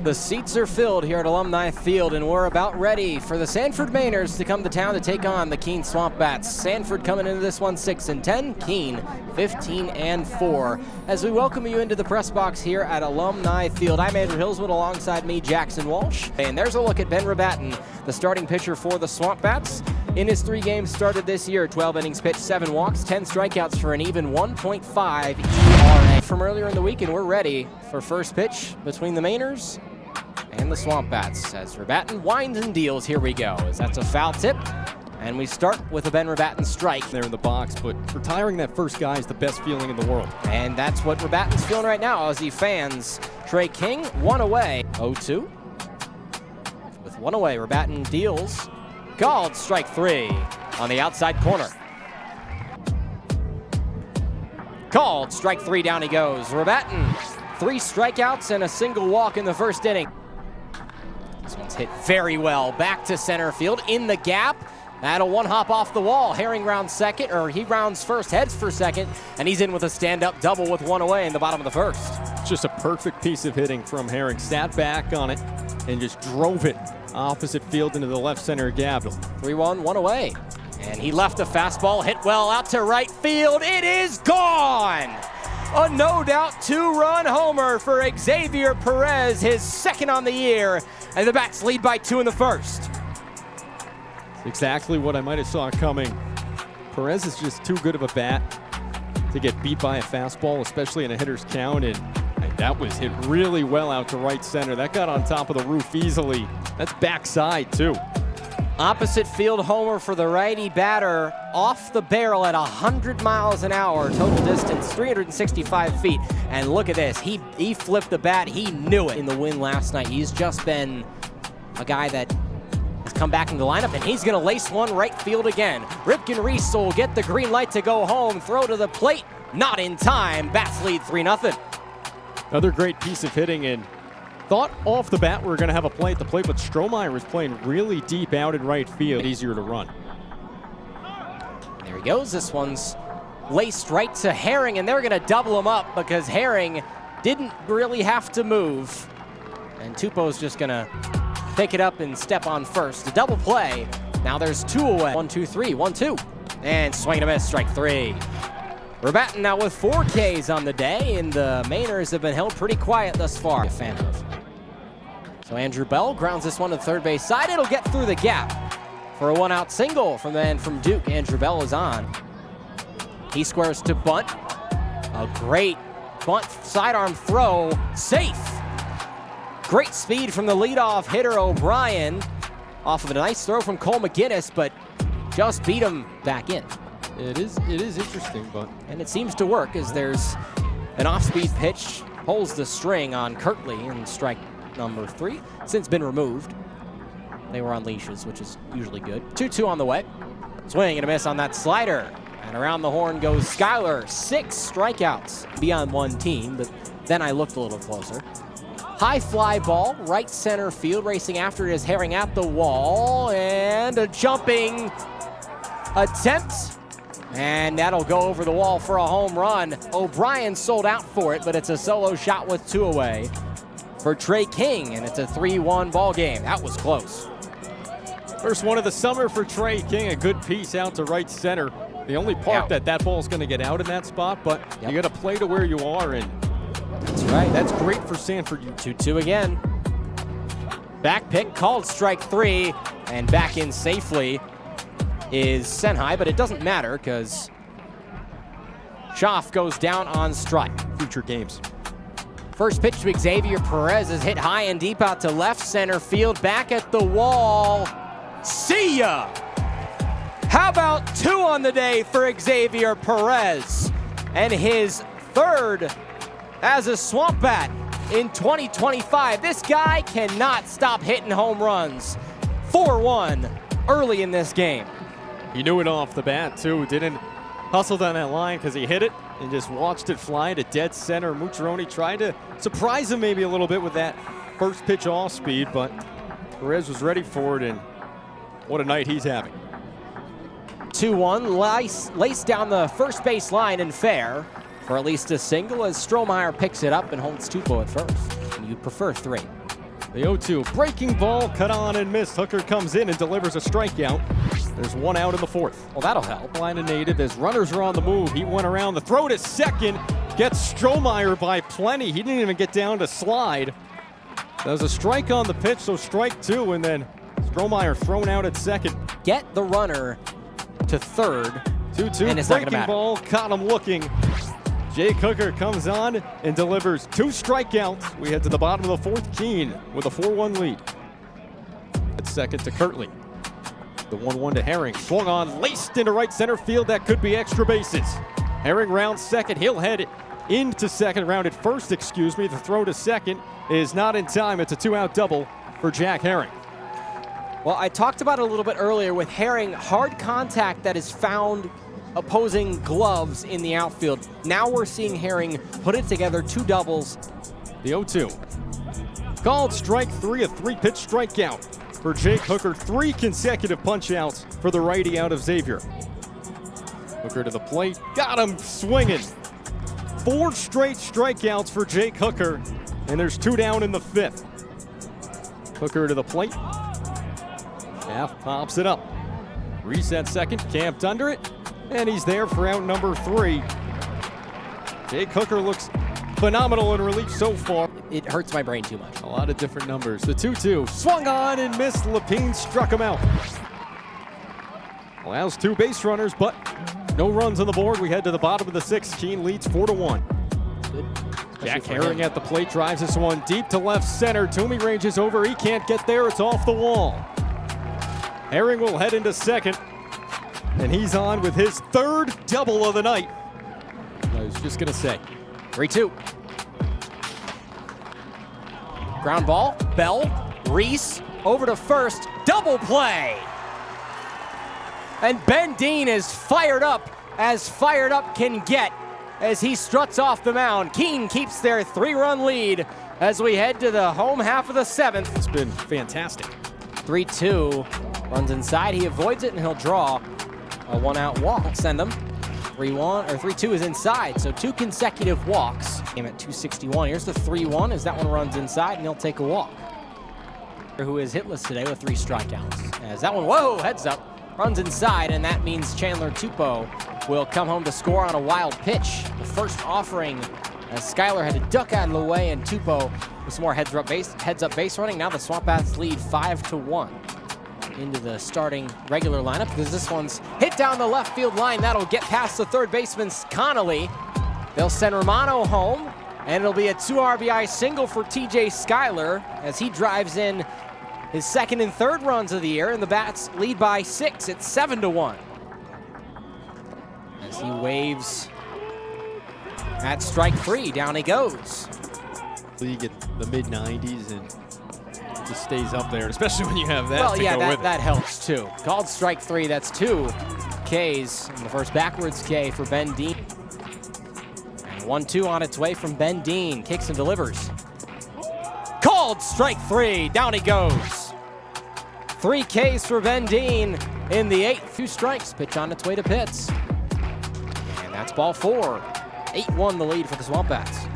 The seats are filled here at Alumni Field, and we're about ready for the Sanford Mainers to come to town to take on the Keene SwampBats. Sanford coming into this one 6-10, Keene 15-4. As we welcome you into the press box here at Alumni Field, I'm Andrew Hillswood, alongside me, Jackson Walsh. And there's a look at Ben Rabatin, the starting pitcher for the SwampBats. In his 3 games started this year, 12 innings pitched, 7 walks, 10 strikeouts for an even 1.5 ERA. From earlier in the week, and we're ready for first pitch between the Mainers and the SwampBats. As Rabatin winds and deals, here we go. As that's a foul tip, and we start with a Ben Rabatin strike. There in the box, but retiring that first guy is the best feeling in the world. And that's what Rabatin's feeling right now as he fans Trey King, 1 away. 0-2. With 1 away, Rabatin deals. Called strike 3 on the outside corner. Called strike 3, down he goes. Rabatin, 3 strikeouts and a single walk in the first inning. This one's hit very well. Back to center field, in the gap. That'll one hop off the wall. Herring rounds second, or he rounds first, heads for second, and he's in with a stand-up double with 1 away in the bottom of the first. Just a perfect piece of hitting from Herring. Sat back on it and just drove it opposite field into the left center gap. 3-1, 1 away. And he left a fastball, hit well out to right field. It is gone! A no-doubt 2-run homer for Xavier Perez, his second on the year, and the Bats lead by 2 in the first. Exactly what I might have saw coming. Perez is just too good of a bat to get beat by a fastball, especially in a hitter's count, and that was hit really well out to right center. That got on top of the roof easily. That's backside too. Opposite field homer for the righty batter, off the barrel at 100 miles an hour, total distance 365 feet. And look at this, he flipped the bat, he knew it in the win last night. He's just been a guy that has come back in the lineup, and he's gonna lace one right field again. Ripken Reese will get the green light to go home, throw to the plate, not in time. Bats lead 3-0. Another great piece of hitting, and thought off the bat we were going to have a play at the plate, but Strohmeyer was playing really deep out in right field. Easier to run. There he goes. This one's laced right to Herring, and they're going to double him up because Herring didn't really have to move. And Tupou's just going to pick it up and step on first. A double play. Now there's 2 away. 1-2-3, 1-2. And swing and a miss, strike 3. Rabatin now with 4 Ks on the day, and the Mainers have been held pretty quiet thus far. A fan of. So Andrew Bell grounds this one to the third base side. It'll get through the gap for a 1-out single from the man from Duke. Andrew Bell is on. He squares to bunt. A great bunt sidearm throw. Safe. Great speed from the leadoff hitter O'Brien off of a nice throw from Cole McGinnis, but just beat him back in. It is interesting, but... And it seems to work as there's an off-speed pitch, pulls the string on Kirtley in strike number 3. Since been removed. They were on leashes, which is usually good. 2-2 on the way. Swing and a miss on that slider. And around the horn goes Schuyler. 6 strikeouts beyond 1 team, but then I looked a little closer. High fly ball, right center field. Racing after it is Herring at the wall. And a jumping attempt. And that'll go over the wall for a home run. O'Brien sold out for it, but it's a solo shot with 2 away for Trey King, and it's a 3-1 ball game. That was close. First one of the summer for Trey King. A good piece out to right center. The only part that ball's going to get out in that spot, but you got to play to where you are, and that's right. That's great for Sanford. 2-2 again. Back pick called strike 3, and back in safely is Senhai, but it doesn't matter because Schaff goes down on strike. Future games. First pitch to Xavier Perez is hit high and deep out to left center field. Back at the wall. See ya! How about 2 on the day for Xavier Perez? And his 3rd as a SwampBat in 2025. This guy cannot stop hitting home runs. 4-1 early in this game. He knew it off the bat, too. Didn't hustle down that line because he hit it and just watched it fly to dead center. Mucciarone tried to surprise him maybe a little bit with that first pitch off speed, but Perez was ready for it, and what a night he's having. 2-1, laced down the first base line and fair for at least a single as Strohmeyer picks it up and holds Tupou at first. And you prefer 3. The 0-2 breaking ball, cut on and missed. Hooker comes in and delivers a strikeout. There's one out in the fourth. Well, that'll help. Line of native as runners are on the move. He went around the throw to second. Gets Strohmeyer by plenty. He didn't even get down to slide. There's a strike on the pitch, so strike two, and then Strohmeyer thrown out at second. Get the runner to third. 2-2 and it's not gonna breaking matter. ball, caught him looking. Jake Hooker comes on and delivers two strikeouts. We head to the bottom of the fourth. Keene with a 4-1 lead. At second to Kirtley. The 1-1 to Herring. Swung on, laced into right center field. That could be extra bases. Herring rounds second. He'll head into second. Rounded first, excuse me. The throw to second is not in time. It's a two-out double for Jack Herring. Well, I talked about it a little bit earlier with Herring, hard contact that is found opposing gloves in the outfield. Now we're seeing Herring put it together, two doubles. The 0-2. Called strike three, a three-pitch strikeout for Jake Hooker. Three consecutive punch-outs for the righty out of Xavier. Hooker to the plate, got him swinging. Four straight strikeouts for Jake Hooker, and there's two down in the fifth. Hooker to the plate. Half pops it up. Reset second, camped under it, and he's there for out number three. Jake Hooker looks phenomenal in relief so far. It hurts my brain too much. A lot of different numbers. The 2-2 swung on and missed. Lapine struck him out. Allows two base runners, but no runs on the board. We head to the bottom of the sixth. Keene leads 4-1. Jack Herring at the plate drives this one deep to left center. Toomey ranges over. He can't get there. It's off the wall. Herring will head into second, and he's on with his third double of the night. I was just going to say. 3-2. Ground ball, Bell, Reese, over to first, double play. And Ben Dean is fired up, as fired up can get, as he struts off the mound. Keene keeps their 3-run lead as we head to the home half of the seventh. It's been fantastic. 3-2, runs inside, he avoids it, and he'll draw a one-out walk. Send him. 3-1, or 3-2 is inside, so two consecutive walks. Game at 261. Here's the 3-1 as that one runs inside, and he'll take a walk. Who is hitless today with 3 strikeouts. As that one, whoa, heads up, runs inside, and that means Chandler Tupou will come home to score on a wild pitch. The first offering as Schuyler had to duck out of the way, and Tupou with some more heads up base running. Now the SwampBats lead 5-1. Into the starting regular lineup because this one's hit down the left field line. That'll get past the third baseman, Connolly. They'll send Romano home, and it'll be a 2 RBI single for TJ Schuyler as he drives in his second and third runs of the year, and the Bats lead by 6. It's 7-1. As he waves at strike 3, down he goes. League at the mid-90s and just stays up there, especially when you have that well, to yeah, go with it. that helps too. Called strike 3, that's 2 Ks, and the first backwards K for Ben Dean. And 1-2 on its way from Ben Dean, kicks and delivers. Called strike 3, down he goes. 3 Ks for Ben Dean in the 8th. 2 strikes, pitch on its way to Pitts. And that's ball 4. 8-1 the lead for the SwampBats.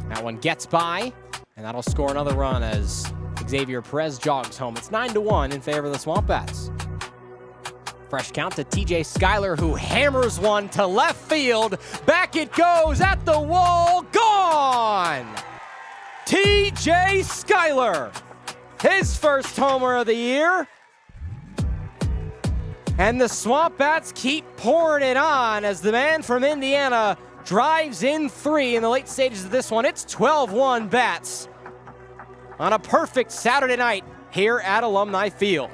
That one gets by, and that'll score another run as Xavier Perez jogs home. It's 9-1 in favor of the SwampBats. Fresh count to TJ Schuyler, who hammers one to left field. Back it goes at the wall, gone! TJ Schuyler, his first homer of the year. And the SwampBats keep pouring it on as the man from Indiana drives in 3 in the late stages of this one. It's 12-1 Bats on a perfect Saturday night here at Alumni Field.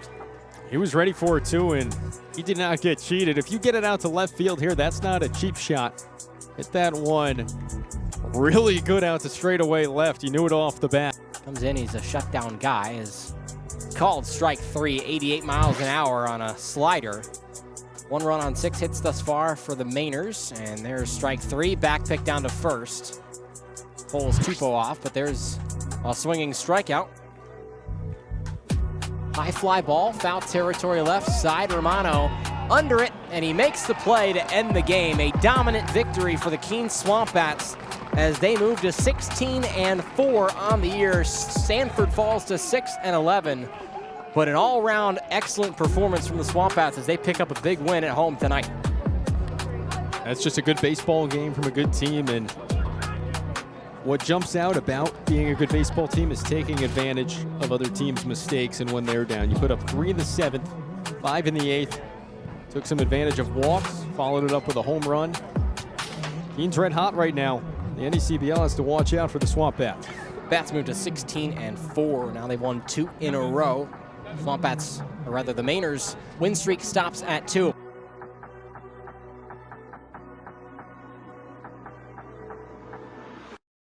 He was ready for it too, and he did not get cheated. If you get it out to left field here, that's not a cheap shot. Hit that one really good out to straightaway left. You knew it off the bat. Comes in, he's a shutdown guy. Is called strike 3, 88 miles an hour on a slider. 1 run on 6 hits thus far for the Mainers, and there's strike 3, back pick down to first. Pulls Tupou off, but there's a swinging strikeout. High fly ball, foul territory left side. Romano under it, and he makes the play to end the game. A dominant victory for the Keene SwampBats as they move to 16-4 on the year. Sanford falls to 6-11. But an all-round excellent performance from the SwampBats as they pick up a big win at home tonight. That's just a good baseball game from a good team, and what jumps out about being a good baseball team is taking advantage of other teams' mistakes and when they're down. You put up 3 in the 7th, 5 in the 8th, took some advantage of walks, followed it up with a home run. Keene's red hot right now. The NECBL has to watch out for the SwampBats. Bats moved to 16-4. Now they've won 2 in a row. SwampBats, or rather the Mainers, win streak stops at 2.